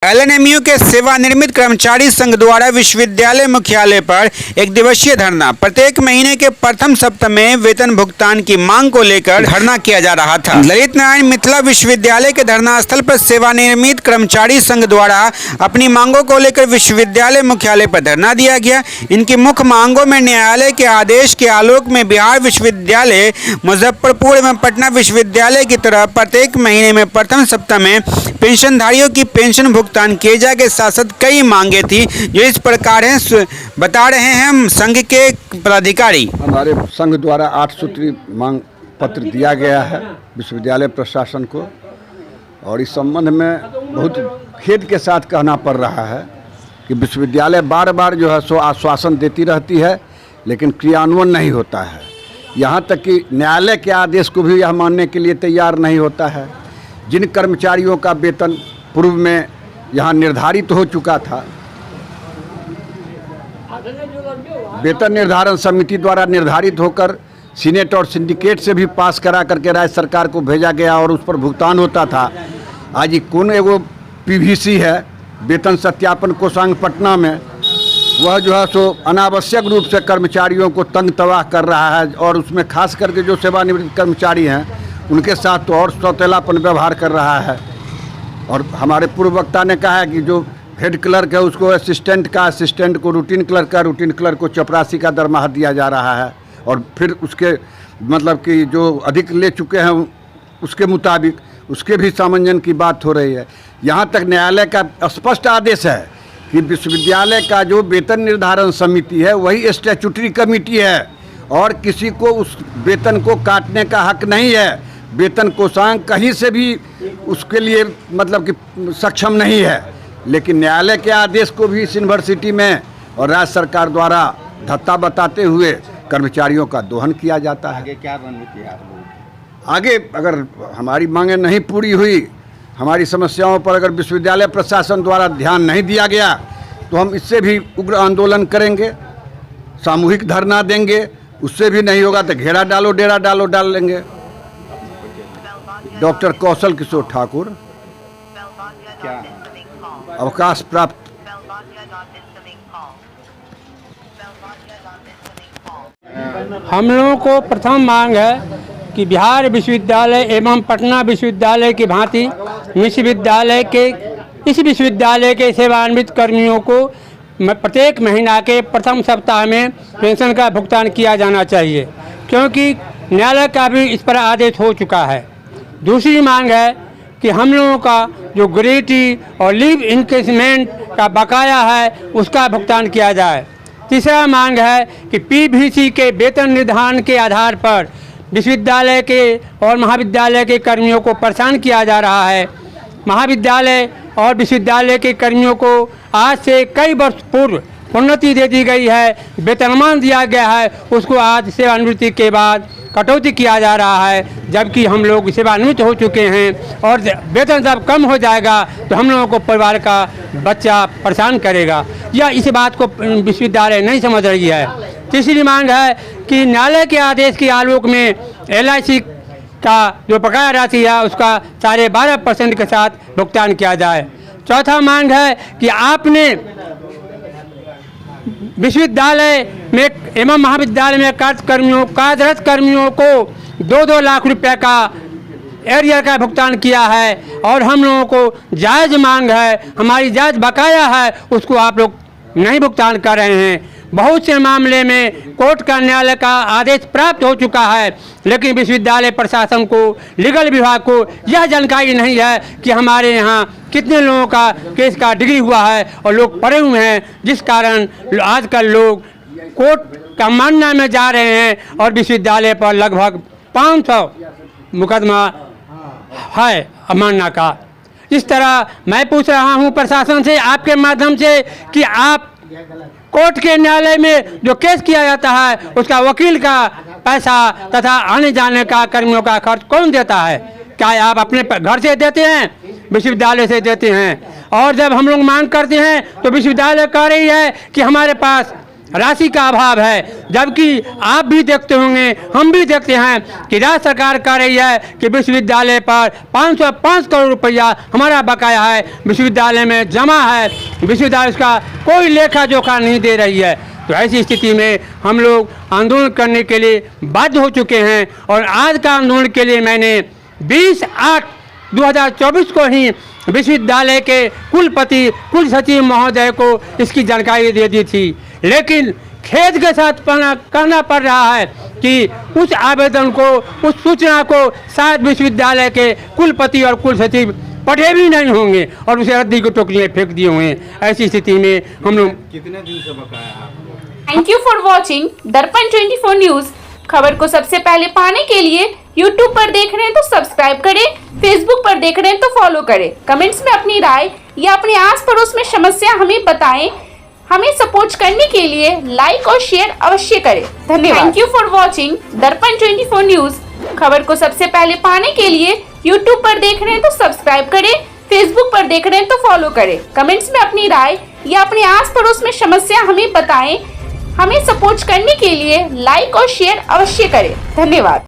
LNMU के सेवानिवृत्त कर्मचारी संघ द्वारा विश्वविद्यालय मुख्यालय पर एक दिवसीय धरना प्रत्येक महीने के प्रथम सप्ताह में वेतन भुगतान की मांग को लेकर धरना किया जा रहा था। ललित नारायण मिथिला विश्वविद्यालय के धरना स्थल पर सेवानिवृत्त कर्मचारी संघ द्वारा अपनी मांगों को लेकर विश्वविद्यालय मुख्यालय पर धरना दिया गया। इनकी मुख्य मांगों में न्यायालय के आदेश के आलोक में बिहार विश्वविद्यालय मुजफ्फरपुर एवं पटना विश्वविद्यालय की तरह प्रत्येक महीने में प्रथम सप्ताह में पेंशनधारियों की पेंशन भुगतान किए जाए के साथ साथ कई मांगे थी जो इस प्रकार हैं, बता रहे हैं हम संघ के पदाधिकारी। हमारे संघ द्वारा 8 सूत्री मांग पत्र दिया गया है विश्वविद्यालय प्रशासन को, और इस संबंध में बहुत खेद के साथ कहना पड़ रहा है कि विश्वविद्यालय बार बार जो है सो आश्वासन देती रहती है लेकिन क्रियान्वयन नहीं होता है। यहाँ तक कि न्यायालय के आदेश को भी यह मानने के लिए तैयार नहीं होता है। जिन कर्मचारियों का वेतन पूर्व में यहाँ निर्धारित हो चुका था, वेतन निर्धारण समिति द्वारा निर्धारित होकर सीनेट और सिंडिकेट से भी पास करा करके राज्य सरकार को भेजा गया और उस पर भुगतान होता था। आज ये कौन एगो पीवीसी है वेतन सत्यापन कोषांग पटना में, वह जो है सो अनावश्यक रूप से कर्मचारियों को तंग तबाह कर रहा है, और उसमें खास करके जो सेवानिवृत्त कर्मचारी हैं उनके साथ तो और सौतेलापन व्यवहार कर रहा है। और हमारे पूर्व वक्ता ने कहा है कि जो हेड क्लर्क है उसको असिस्टेंट का, असिस्टेंट को रूटीन क्लर्क का, रूटीन क्लर्क को चपरासी का दरमाहा दिया जा रहा है, और फिर उसके मतलब कि जो अधिक ले चुके हैं उसके मुताबिक उसके भी सामंजन की बात हो रही है। यहाँ तक न्यायालय का स्पष्ट आदेश है कि विश्वविद्यालय का जो वेतन निर्धारण समिति है वही स्टैट्यूटरी कमेटी है और किसी को उस वेतन को काटने का हक नहीं है। वेतन कोषांग कहीं से भी उसके लिए मतलब कि सक्षम नहीं है, लेकिन न्यायालय के आदेश को भी इस यूनिवर्सिटी में और राज्य सरकार द्वारा धत्ता बताते हुए कर्मचारियों का दोहन किया जाता है। आगे क्या रणनीति है? आगे अगर हमारी मांगें नहीं पूरी हुई, हमारी समस्याओं पर अगर विश्वविद्यालय प्रशासन द्वारा ध्यान नहीं दिया गया तो हम इससे भी उग्र आंदोलन करेंगे, सामूहिक धरना देंगे। उससे भी नहीं होगा तो घेरा डालो डेरा डालो डाल लेंगे। डॉक्टर कौशल किशोर ठाकुर, क्या अवकाश प्राप्त। हम लोगों को प्रथम मांग है कि बिहार विश्वविद्यालय एवं पटना विश्वविद्यालय की भांति इस विश्वविद्यालय के सेवानिवृत्त कर्मियों को प्रत्येक महीना के प्रथम सप्ताह में पेंशन का भुगतान किया जाना चाहिए, क्योंकि न्यायालय का भी इस पर आदेश हो चुका है। दूसरी मांग है कि हम लोगों का जो ग्रेट्युटी और लीव इंक्रीमेंट का बकाया है उसका भुगतान किया जाए। तीसरा मांग है कि पीवीसी के वेतन निर्धारण के आधार पर विश्वविद्यालय के और महाविद्यालय के कर्मियों को परेशान किया जा रहा है। महाविद्यालय और विश्वविद्यालय के कर्मियों को आज से कई वर्ष पूर्व प्रोन्नति दे दी गई है, वेतनमान दिया गया है, उसको आज सेवानिवृत्ति के बाद कटौती किया जा रहा है, जबकि हम लोग सेवानिवृत्त हो चुके हैं और वेतन जब कम हो जाएगा तो हम लोगों को परिवार का बच्चा परेशान करेगा। या इस बात को विश्वविद्यालय नहीं समझ रही है। तीसरी मांग है कि न्यायालय के आदेश के आलोक में LIC का जो बकाया राशि है उसका 12.5% के साथ भुगतान किया जाए। चौथा मांग है कि आपने विश्वविद्यालय में एवं महाविद्यालय में कार्यरत कर्मियों को 2-2 लाख रुपए का एरियर का भुगतान किया है, और हम लोगों को जायज़ मांग है, हमारी जायज़ बकाया है, उसको आप लोग नहीं भुगतान कर रहे हैं। बहुत से मामले में कोर्ट का न्यायालय का आदेश प्राप्त हो चुका है, लेकिन विश्वविद्यालय प्रशासन को, लीगल विभाग को यह जानकारी नहीं है कि हमारे यहाँ कितने लोगों का केस का डिग्री हुआ है और लोग पड़े हुए हैं, जिस कारण आजकल लोग कोर्ट का मानना में जा रहे हैं और विश्वविद्यालय पर लगभग 500 मुकदमा है अवमानना का। इस तरह मैं पूछ रहा हूँ प्रशासन से आपके माध्यम से कि आप कोर्ट के न्यायालय में जो केस किया जाता है उसका वकील का पैसा तथा आने जाने का कर्मियों का खर्च कौन देता है? क्या आप अपने घर से देते हैं, विश्वविद्यालय से देते हैं? और जब हम लोग मांग करते हैं तो विश्वविद्यालय कह रही है कि हमारे पास राशि का अभाव है। जबकि आप भी देखते होंगे, हम भी देखते हैं कि राज्य सरकार कह रही है कि विश्वविद्यालय पर 505 करोड़ रुपया हमारा बकाया है, विश्वविद्यालय में जमा है, विश्वविद्यालय उसका कोई लेखा जोखा नहीं दे रही है। तो ऐसी स्थिति में हम लोग आंदोलन करने के लिए बाध्य हो चुके हैं और आज का आंदोलन के लिए मैंने 20/8/2024 को ही विश्वविद्यालय के कुलपति कुल सचिव महोदय को इसकी जानकारी दे दी थी, लेकिन खेद के साथ कहना पड़ रहा है कि उस आवेदन को, उस सूचना को शायद विश्वविद्यालय के कुलपति और कुल सचिव पढ़े भी नहीं होंगे और उसे रद्दी की टोकरी में फेंक दिए हुए हैं। ऐसी स्थिति में हम लोग कितने दिन से बकाया आपको? थैंक यू फॉर वॉचिंग दर्पण 24 न्यूज। खबर को सबसे पहले पाने के लिए YouTube पर देख रहे हैं तो सब्सक्राइब करें, Facebook पर देख रहे हैं तो फॉलो करें। कमेंट्स में अपनी राय या अपने आस पड़ोस में समस्या हमें बताएं। हमें सपोर्ट करने के लिए लाइक और शेयर अवश्य करें। धन्यवाद। थैंक यू फॉर वॉचिंग दर्पण 24 न्यूज। खबर को सबसे पहले पाने के लिए YouTube पर देख रहे हैं तो सब्सक्राइब करें, Facebook पर देख रहे हैं तो फॉलो करें। कमेंट्स में अपनी राय या अपने आस पड़ोस में समस्या हमें बताएं। हमें सपोर्ट करने के लिए लाइक और शेयर अवश्य करें। धन्यवाद।